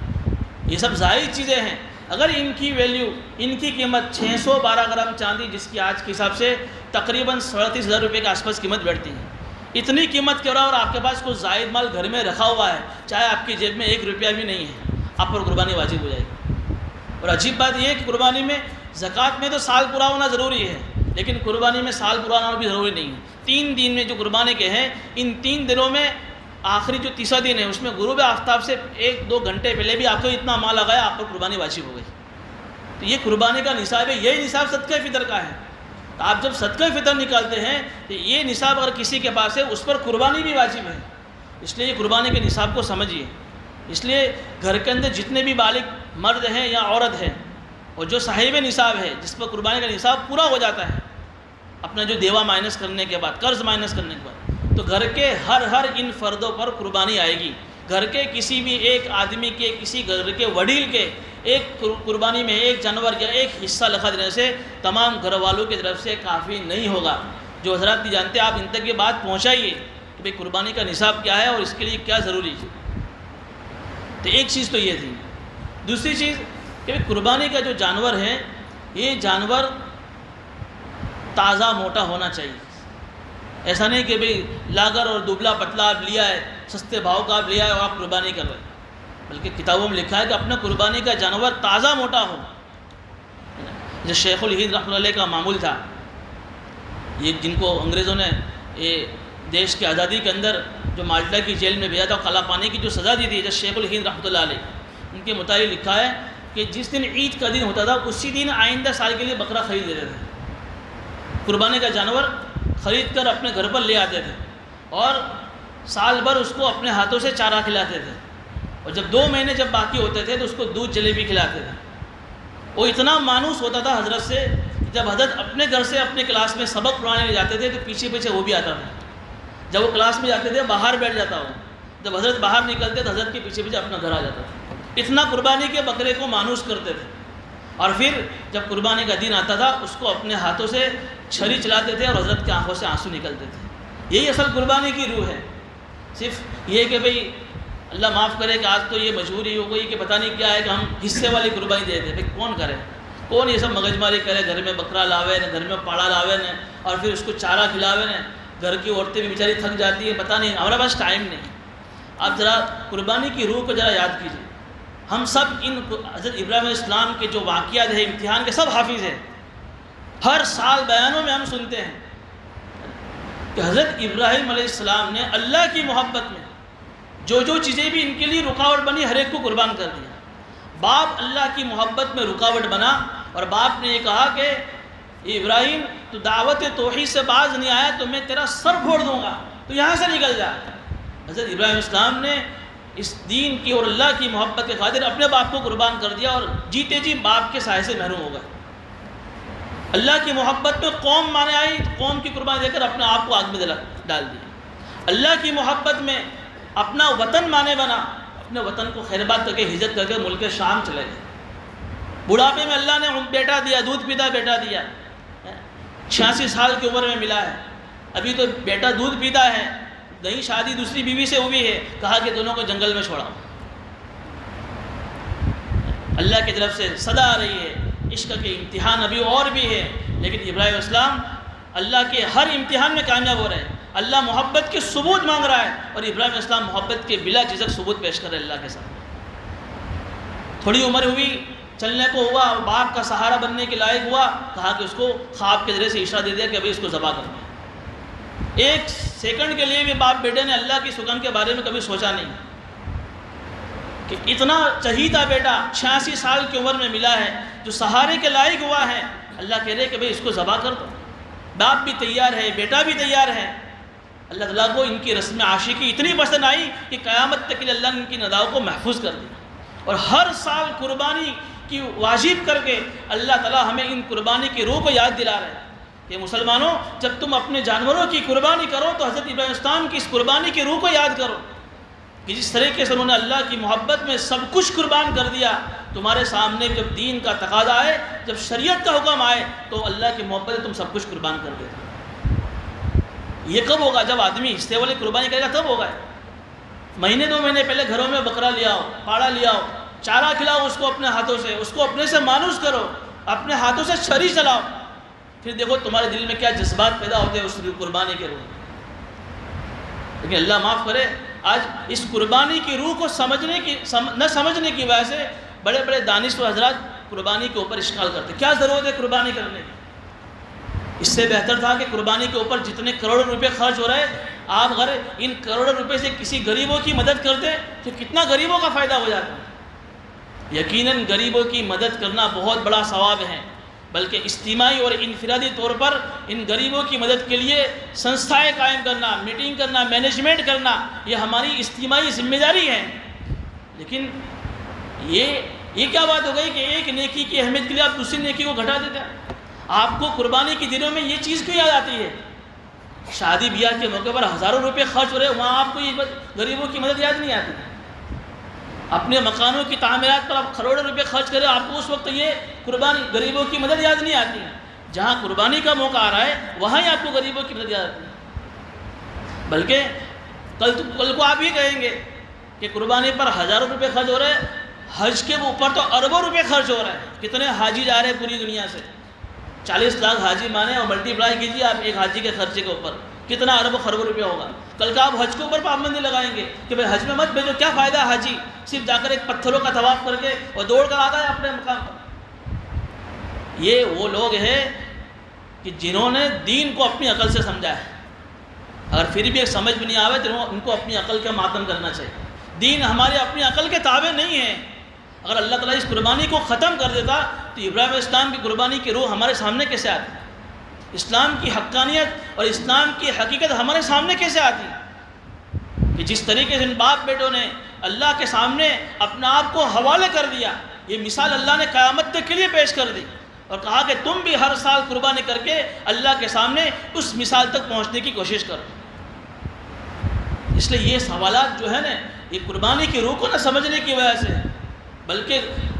یہ سب زائد چیزیں ہیں، اگر ان کی ویلیو، ان کی قیمت 612 گرام چاندی جس کی آج کے حساب سے تقریباً 37,000 روپے کے آس پاس قیمت بیٹھتی ہے، اتنی قیمت کے اور آپ کے پاس کوئی زائد مال گھر میں رکھا ہوا ہے، چاہے آپ کی جیب میں 1 روپیہ بھی نہیں ہے، آپ پر قربانی واجب ہو جائے گی۔ اور عجیب بات یہ ہے کہ قربانی میں، زکوٰۃ میں تو سال پورا ہونا ضروری ہے، لیکن قربانی میں سال پورا ہونا بھی ضروری نہیں ہے۔ 3 دن میں جو قربانی کے ہیں، ان 3 دنوں میں آخری جو تیسرا دن ہے اس میں غروب آفتاب سے 1-2 گھنٹے پہلے بھی آپ کو اتنا مال آ گیا، آپ پر قربانی واجب ہو گئی۔ تو یہ قربانی کا نصاب ہے، یہی نصاب صدقہ فطر کا ہے۔ تو آپ جب صدقہ فطر نکالتے ہیں تو یہ نصاب اگر کسی کے پاس ہے اس پر قربانی بھی واجب ہے، اس لیے یہ قربانی کے نصاب کو سمجھیے۔ اس لیے گھر کے اندر جتنے بھی بالغ مرد ہیں یا عورت ہیں اور جو صاحب نصاب ہے جس پر قربانی کا نصاب پورا ہو جاتا ہے اپنا جو دیوا مائنس کرنے کے بعد، قرض مائنس کرنے کے بعد، تو گھر کے ہر ان فردوں پر قربانی آئے گی۔ گھر کے کسی بھی ایک آدمی کے، کسی گھر کے وڈیل کے ایک قربانی میں ایک جانور یا ایک حصہ لکھا دینے سے تمام گھر والوں کی طرف سے کافی نہیں ہوگا۔ جو حضرات نہیں جانتے آپ ان تک یہ بات پہنچائیے کہ بھئی قربانی کا نصاب کیا ہے اور اس کے لیے کیا ضروری ہے۔ تو ایک چیز تو یہ تھی۔ دوسری چیز کہ قربانی کا جو جانور ہے یہ جانور تازہ موٹا ہونا چاہیے، ایسا نہیں کہ بھئی لاگر اور دبلا پتلا آپ لیا ہے، سستے بھاؤ کا آپ لیا ہے اور آپ قربانی کر رہے ہیں، بلکہ کتابوں میں لکھا ہے کہ اپنا قربانی کا جانور تازہ موٹا ہو۔ جو شیخ الہند رحمۃ اللہ علیہ کا معمول تھا، یہ جن کو انگریزوں نے یہ دیش کی آزادی کے اندر جو مالٹا کی جیل میں بھیجا تھا، کالا پانی کی جو سزا دی تھی، جو شیخ الہند رحمۃ اللہ علیہ، ان کے متعلق لکھا ہے کہ جس دن عید کا دن ہوتا تھا اسی دن آئندہ سال کے لیے بکرا خرید لیتے تھے، قربانی کا جانور خرید کر اپنے گھر پر لے آتے تھے اور سال بھر اس کو اپنے ہاتھوں سے چارہ کھلاتے تھے، اور جب 2 مہینے جب باقی ہوتے تھے تو اس کو دودھ جلیبی کھلاتے تھے۔ وہ اتنا مانوس ہوتا تھا حضرت سے کہ جب حضرت اپنے گھر سے اپنے کلاس میں سبق پڑھانے لے جاتے تھے تو پیچھے پیچھے وہ بھی آتا تھا، جب وہ کلاس میں جاتے تھے باہر بیٹھ جاتا ہو، جب حضرت باہر نکلتے تو حضرت کے پیچھے پیچھے اپنا گھر آ جاتا تھا، اتنا قربانی کے بکرے کو مانوس کرتے تھے۔ اور پھر جب قربانی کا دن آتا تھا اس کو اپنے ہاتھوں سے چھری چلاتے تھے اور حضرت کی آنکھوں سے آنسو نکلتے تھے۔ یہی اصل قربانی کی روح ہے۔ صرف یہ کہ بھئی اللہ معاف کرے کہ آج تو یہ مجبوری ہو گئی کہ پتہ نہیں کیا ہے کہ ہم حصے والی قربانی دے دیں، بھئی کون کرے، کون یہ سب مغز ماری کرے، گھر میں بکرا لاوے نہ گھر میں پاڑا لاوے نہ اور پھر اس کو چارہ کھلاوے نہ، گھر کی عورتیں بھی بیچاری تھک جاتی ہیں، پتہ نہیں، ہمارے پاس ٹائم نہیں۔ آپ ذرا قربانی کی روح کو ذرا یاد کیجیے۔ ہم سب ان حضرت ابراہیم علیہ السلام کے جو واقعات ہیں امتحان کے سب حافظ ہیں۔ ہر سال بیانوں میں ہم سنتے ہیں کہ حضرت ابراہیم علیہ السلام نے اللہ کی محبت میں جو چیزیں بھی ان کے لیے رکاوٹ بنی ہر ایک کو قربان کر دیا۔ باپ اللہ کی محبت میں رکاوٹ بنا اور باپ نے یہ کہا کہ ابراہیم تو دعوت توحید سے باز نہیں آیا تو میں تیرا سر پھوڑ دوں گا، تو یہاں سے نکل جا۔ حضرت ابراہیم علیہ السلام نے اس دین کی اور اللہ کی محبت کے خاطر اپنے باپ کو قربان کر دیا اور جیتے جی باپ کے سائے سے محروم ہو گئے۔ اللہ کی محبت میں قوم مانے آئی، قوم کی قربانی دے کر اپنے آپ کو آگ میں ڈال دیا۔ اللہ کی محبت میں اپنا وطن مانے بنا، اپنے وطن کو خیر بات کر کے ہجرت کر کے ملک شام چلے گئے۔ بڑھاپے میں اللہ نے بیٹا دیا، دودھ پیتا بیٹا دیا، 86 سال کی عمر میں ملا ہے، ابھی تو بیٹا دودھ پیتا ہے، نئی شادی دوسری بیوی سے ہوئی ہے، کہا کہ دونوں کو جنگل میں چھوڑا۔ اللہ کی طرف سے صدا آ رہی ہے، عشق کے امتحان ابھی اور بھی ہے، لیکن ابراہیم السلام اللہ کے ہر امتحان میں کامیاب ہو رہے ہیں۔ اللہ محبت کے ثبوت مانگ رہا ہے اور ابراہیم السلام محبت کے بلا جھجک ثبوت پیش کر رہے ہیں اللہ کے سامنے۔ تھوڑی عمر ہوئی، چلنے کو ہوا، باپ کا سہارا بننے کے لائق ہوا، کہا کہ اس کو خواب کے ذریعے سے اشارہ دے دیا کہ ابھی اس کو ذبح کرنا ہے۔ ایک سیکنڈ کے لیے بھی باپ بیٹے نے اللہ کی سکن کے بارے میں کبھی سوچا نہیں کہ اتنا چہیتا بیٹا 86 سال کی عمر میں ملا ہے جو سہارے کے لائق ہوا ہے، اللہ کہہ رہے کہ بھئی اس کو ذبح کر دو۔ باپ بھی تیار ہے، بیٹا بھی تیار ہے۔ اللہ تعالیٰ کو ان کی رسم عاشقی اتنی پسند آئی کہ قیامت تک کے لیے اللہ نے ان کی نداؤں کو محفوظ کر دیا، اور ہر سال قربانی کی واجب کر کے اللہ تعالیٰ ہمیں ان قربانی کی روح کو یاد دلا رہے ہیں کہ مسلمانوں جب تم اپنے جانوروں کی قربانی کرو تو حضرت ابراہیم السلام کی اس قربانی کی روح کو یاد کرو کہ جس طریقے سے انہوں نے اللہ کی محبت میں سب کچھ قربان کر دیا، تمہارے سامنے جب دین کا تقاضا آئے، جب شریعت کا حکم آئے تو اللہ کی محبت میں تم سب کچھ قربان کر دیتے۔ یہ کب ہوگا؟ جب آدمی حصے والی قربانی کرے گا تب ہوگا۔ مہینے 2 مہینے پہلے گھروں میں بکرا لے آؤ، پاڑا لے آؤ، چارہ کھلاؤ اس کو اپنے ہاتھوں سے، اس کو اپنے سے مانوس کرو، اپنے ہاتھوں سے چھری چلاؤ، پھر دیکھو تمہارے دل میں کیا جذبات پیدا ہوتے ہیں اس قربانی کے روح۔ لیکن اللہ معاف کرے، آج اس قربانی کی روح کو نہ سمجھنے کی وجہ سے بڑے بڑے دانشور حضرات قربانی کے اوپر اشکال کرتے۔ کیا ضرورت ہے قربانی کرنے کی؟ اس سے بہتر تھا کہ قربانی کے اوپر جتنے کروڑوں روپے خرچ ہو رہے ہیں، آپ اگر ان کروڑوں روپے سے کسی غریبوں کی مدد کرتے تو کتنا غریبوں کا فائدہ ہو جاتا۔ یقیناً غریبوں کی مدد کرنا بہت بڑا ثواب ہے، بلکہ اجتماعی اور انفرادی طور پر ان غریبوں کی مدد کے لیے سنستھائیں قائم کرنا، میٹنگ کرنا، مینجمنٹ کرنا، یہ ہماری اجتماعی ذمہ داری ہے۔ لیکن یہ کیا بات ہو گئی کہ ایک نیکی کی اہمیت کے لیے آپ دوسری نیکی کو گھٹا دیتے ہیں؟ آپ کو قربانی کے دنوں میں یہ چیز کیوں یاد آتی ہے؟ شادی بیاہ کے موقع پر ہزاروں روپے خرچ ہو رہے ہیں، وہاں آپ کو یہ غریبوں کی مدد یاد نہیں آتی؟ اپنے مکانوں کی تعمیرات پر آپ کروڑوں روپے خرچ کریں، آپ کو اس وقت یہ قربانی غریبوں کی مدد یاد نہیں آتی ہے؟ جہاں قربانی کا موقع آ رہا ہے وہاں ہی آپ کو غریبوں کی مدد یاد آتی ہے۔ بلکہ کل کو آپ یہ کہیں گے کہ قربانی پر ہزاروں روپے خرچ ہو رہے ہیں، حج کے اوپر تو اربوں روپے خرچ ہو رہے ہیں۔ کتنے حاجی جا رہے ہیں پوری دنیا سے؟ 40 لاکھ حاجی مانے اور ملٹیپلائی کیجیے آپ ایک حاجی کے خرچے کے اوپر، کتنا ارب و خرب روپیہ ہوگا۔ کل کا آپ حج کے اوپر پابندی لگائیں گے کہ بھائی حج میں مت بھیجو، کیا فائدہ ہے حاجی صرف جا کر ایک پتھروں کا طواف کر کے اور دوڑ کر آتا ہے اپنے مقام پر؟ یہ وہ لوگ ہیں کہ جنہوں نے دین کو اپنی عقل سے سمجھا ہے، اگر پھر بھی ایک سمجھ بھی نہیں آوے تو ان کو اپنی عقل کا ماتم کرنا چاہیے۔ دین ہمارے اپنی عقل کے تابع نہیں ہے۔ اگر اللہ تعالیٰ اس قربانی کو ختم کر دیتا تو ابراہیم علیہ السلام کی قربانی کی روح ہمارے سامنے کیسے آتی؟ اسلام کی حقانیت اور اسلام کی حقیقت ہمارے سامنے کیسے آتی کہ جس طریقے سے ان باپ بیٹوں نے اللہ کے سامنے اپنا آپ کو حوالے کر دیا، یہ مثال اللہ نے قیامت تک کے لیے پیش کر دی اور کہا کہ تم بھی ہر سال قربانی کر کے اللہ کے سامنے اس مثال تک پہنچنے کی کوشش کرو۔ اس لیے یہ سوالات جو ہے نا یہ قربانی کی روح کو نہ سمجھنے کی وجہ سے ہے، بلکہ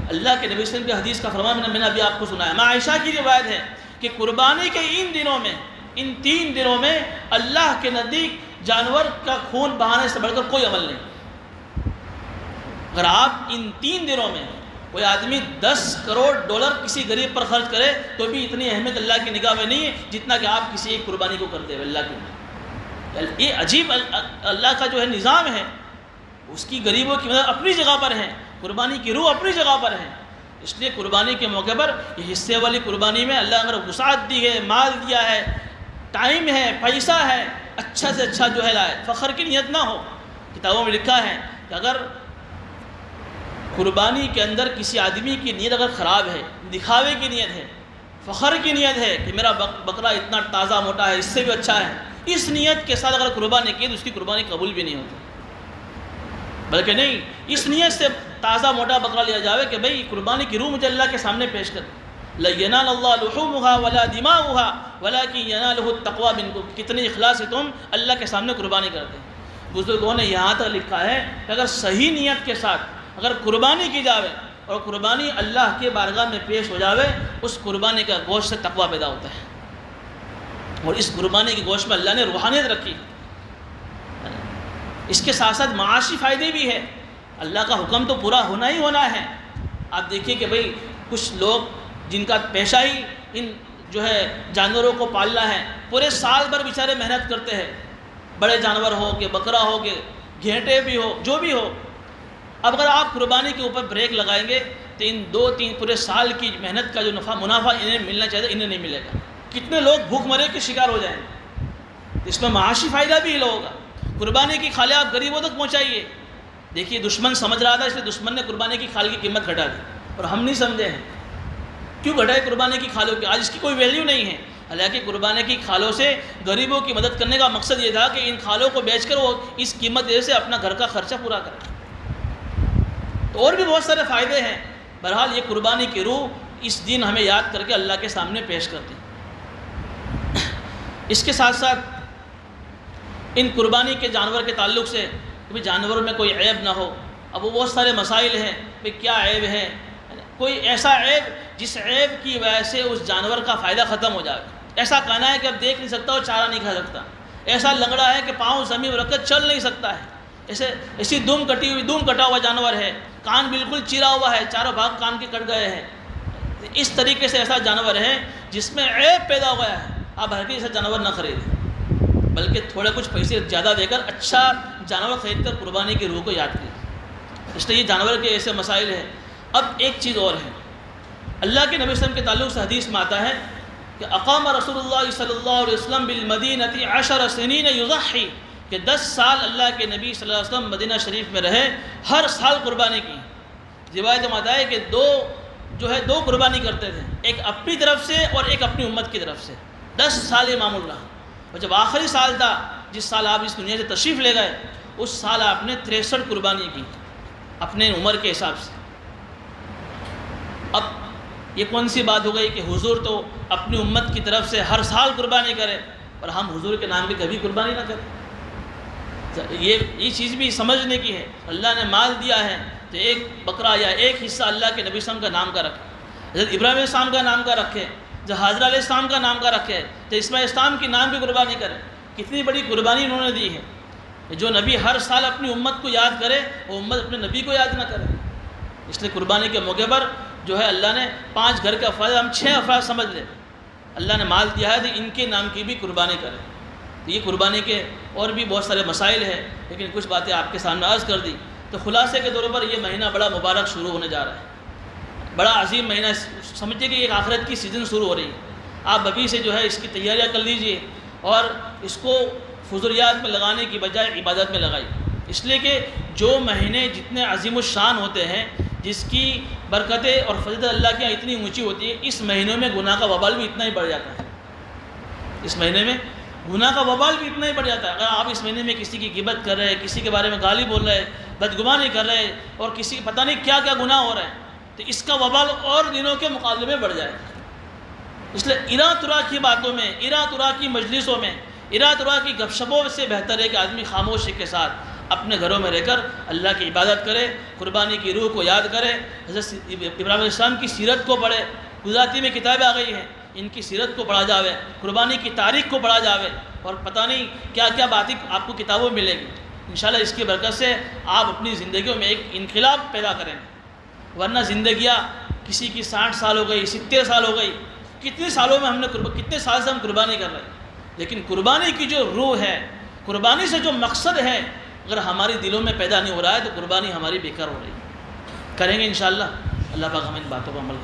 اللہ کے نبی صلی اللہ علیہ وسلم کی حدیث کا فرمان میں نے ابھی آپ کو سنایا، ماں عائشہ کی روایت ہے کہ قربانی کے ان دنوں میں، ان 3 دنوں میں اللہ کے نزدیک جانور کا خون بہانے سے بڑھ کر کوئی عمل نہیں۔ اگر آپ ان 3 دنوں میں کوئی آدمی $10 کروڑ کسی غریب پر خرچ کرے تو بھی اتنی اہمیت اللہ کی نگاہ میں نہیں ہے جتنا کہ آپ کسی ایک قربانی کو کرتے ہیں اللہ کے۔ یہ عجیب اللہ کا جو ہے نظام ہے، اس کی غریبوں کی مدد اپنی جگہ پر ہے، قربانی کی روح اپنی جگہ پر ہے۔ اس لیے قربانی کے موقع پر یہ حصے والی قربانی میں اللہ اگر وسعت دی ہے، مال دیا ہے، ٹائم ہے، پیسہ ہے، اچھا سے اچھا جو ہے لائے، فخر کی نیت نہ ہو۔ کتابوں میں لکھا ہے کہ اگر قربانی کے اندر کسی آدمی کی نیت اگر خراب ہے، دکھاوے کی نیت ہے، فخر کی نیت ہے کہ میرا بکرا اتنا تازہ موٹا ہے، اس سے بھی اچھا ہے، اس نیت کے ساتھ اگر قربانی کی تو اس کی قربانی قبول بھی نہیں ہوتی، بلکہ نہیں، اس نیت سے تازہ موٹا بکرا لیا جاوے کہ بھئی قربانی کی روح مجھے اللہ کے سامنے پیش کر۔ لَن يَنَالَ اللَّهَ لُحُومُهَا وَلَا دِمَاؤُهَا وَلَكِنْ يَنَالُهُ التَّقْوَىٰ مِنكُمْ۔ کتنے اخلاص سے تم اللہ کے سامنے قربانی کرتے ہیں۔ بزرگوں نے یہاں تک لکھا ہے کہ اگر صحیح نیت کے ساتھ اگر قربانی کی جاوے اور قربانی اللہ کے بارگاہ میں پیش ہو جاوے، اس قربانی کا گوشت سے تقویٰ پیدا ہوتا ہے، اور اس قربانی کے گوشت میں اللہ نے روحانیت رکھی۔ اس کے ساتھ ساتھ معاشی فائدے بھی ہے، اللہ کا حکم تو پورا ہونا ہی ہونا ہے۔ آپ دیکھیے کہ بھئی کچھ لوگ جن کا پیشہ ہی ان جو ہے جانوروں کو پالنا ہے، پورے سال بھر بیچارے محنت کرتے ہیں، بڑے جانور ہو کہ بکرا ہو کہ گھینٹے بھی ہو، جو بھی ہو۔ اب اگر آپ قربانی کے اوپر بریک لگائیں گے تو ان 2-3 پورے سال کی محنت کا جو منافع انہیں ملنا چاہیے انہیں نہیں ملے گا۔ کتنے لوگ بھوک مرے کے شکار ہو جائیں گے۔ اس میں معاشی فائدہ بھی ہوگا۔ قربانی کی کھالیں آپ غریبوں تک پہنچائیے۔ دیکھیے دشمن سمجھ رہا تھا، اس لیے دشمن نے قربانی کی کھال کی قیمت گھٹا دی، اور ہم نہیں سمجھے ہیں کیوں گھٹائے قربانی کی کھالوں کی۔ آج اس کی کوئی ویلیو نہیں ہے، حالانکہ قربانی کی کھالوں سے غریبوں کی مدد کرنے کا مقصد یہ تھا کہ ان کھالوں کو بیچ کر وہ اس قیمت سے اپنا گھر کا خرچہ پورا کرے۔ تو اور بھی بہت سارے فائدے ہیں۔ بہرحال یہ قربانی کی روح اس دن ہمیں یاد کر کے اللہ کے سامنے پیش کرتی۔ اس کے ساتھ ساتھ ان قربانی کے جانور کے تعلق سے کہ جانوروں میں کوئی عیب نہ ہو۔ اب وہ بہت سارے مسائل ہیں کہ کیا عیب ہے، کوئی ایسا عیب جس عیب کی وجہ سے اس جانور کا فائدہ ختم ہو جائے۔ ایسا کانا ہے کہ اب دیکھ نہیں سکتا اور چارہ نہیں کھا سکتا، ایسا لنگڑا ہے کہ پاؤں زمین رکھ کر چل نہیں سکتا ہے، ایسی دم کٹا ہوا جانور ہے، کان بالکل چیرا ہوا ہے، چاروں بھاگ کان کے کٹ گئے ہیں۔ اس طریقے سے ایسا جانور ہے جس میں عیب پیدا ہوا ہے، آپ ہر ایسا جانور نہ خریدیں، بلکہ تھوڑے کچھ پیسے زیادہ دے کر اچھا جانور خرید کر قربانی کی روح کو یاد کریں۔ اس لیے یہ جانور کے ایسے مسائل ہیں۔ اب ایک چیز اور ہے، اللہ کے نبی صلی اللہ علیہ وسلم کے تعلق سے حدیث میں آتا ہے کہ اقام رسول اللہ صلی اللہ علیہ وسلم بالمدینہ 10 سنین یضحی، کہ 10 سال اللہ کے نبی صلی اللہ علیہ وسلم مدینہ شریف میں رہے، ہر سال قربانی کی۔ روایت میں آتا ہے کہ دو قربانی کرتے تھے، ایک اپنی طرف سے اور ایک اپنی امت کی طرف سے۔ 10 سال یہ معمول رہا، اور جب آخری سال تھا، جس سال آپ اس دنیا سے تشریف لے گئے، اس سال آپ نے 63 قربانی کی اپنے عمر کے حساب سے۔ اب یہ کون سی بات ہو گئی کہ حضور تو اپنی امت کی طرف سے ہر سال قربانی کرے اور ہم حضور کے نام کی کبھی قربانی نہ کریں؟ یہ چیز بھی سمجھنے کی ہے۔ اللہ نے مال دیا ہے تو ایک بکرا یا ایک حصہ اللہ کے نبی صلی اللہ علیہ وسلم کا نام کا رکھے، حضرت ابراہیم علیہ السلام کا نام کا رکھے، جو حاضرہ علیہ السلام کا نام کا رکھے، تو اسماعیل السلام کی نام کی قربانی کرے۔ کتنی بڑی قربانی انہوں نے دی ہے۔ جو نبی ہر سال اپنی امت کو یاد کرے، وہ امت اپنے نبی کو یاد نہ کرے۔ اس لیے قربانی کے موقع پر جو ہے اللہ نے 5 گھر کے افراد، ہم 6 افراد سمجھ لیں، اللہ نے مال دیا ہے تو ان کے نام کی بھی قربانی کرے۔ تو یہ قربانی کے اور بھی بہت سارے مسائل ہیں، لیکن کچھ باتیں آپ کے سامنے عرض کر دی۔ تو خلاصے کے طور پر یہ مہینہ بڑا مبارک شروع ہونے جا رہا ہے، بڑا عظیم مہینہ، سمجھتے کہ ایک آخرت کی سیزن شروع ہو رہی ہے۔ آپ ابھی سے جو ہے اس کی تیاریاں کر لیجئے اور اس کو فضولیات میں لگانے کی بجائے عبادت میں لگائیے، اس لیے کہ جو مہینے جتنے عظیم الشان ہوتے ہیں، جس کی برکتیں اور فضیلت اللہ کی اتنی اونچی ہوتی ہے، اس مہینوں میں گناہ کا وبال بھی اتنا ہی بڑھ جاتا ہے۔ اس مہینے میں گناہ کا وبال بھی اتنا ہی بڑھ جاتا ہے۔ اگر آپ اس مہینے میں کسی کی غیبت کر رہے ہیں، کسی کے بارے میں گالی بول رہے ہیں، بدگمانی کر رہے ہیں، اور کسی پتہ نہیں کیا کیا گناہ ہو رہے ہیں، تو اس کا وبال اور دنوں کے مقابلے میں بڑھ جائے گا۔ اس لیے ارا ترا کی باتوں میں، ارا ترا کی مجلسوں میں، اراد ارا کی گپ شپوں سے بہتر ہے کہ آدمی خاموشی کے ساتھ اپنے گھروں میں رہ کر اللہ کی عبادت کرے، قربانی کی روح کو یاد کرے، حضرت ابراہیم علیہ السلام کی سیرت کو پڑھے، گجراتی میں کتابیں آ گئی ہیں، ان کی سیرت کو پڑھا جاوے، قربانی کی تاریخ کو پڑھا جاوے، اور پتہ نہیں کیا کیا باتیں آپ کو کتابوں میں ملیں گی۔ انشاءاللہ اس کی برکت سے آپ اپنی زندگیوں میں ایک انقلاب پیدا کریں، ورنہ زندگیاں کسی کی 60 سال ہو گئی، 70 سال ہو گئی، کتنے سالوں میں کتنے سال سے ہم قربانی کر رہے ہیں، لیکن قربانی کی جو روح ہے، قربانی سے جو مقصد ہے، اگر ہماری دلوں میں پیدا نہیں ہو رہا ہے تو قربانی ہماری بیکار ہو رہی ہے۔ کریں گے انشاءاللہ، اللہ پاک ہمیں ان باتوں پر عمل کریں۔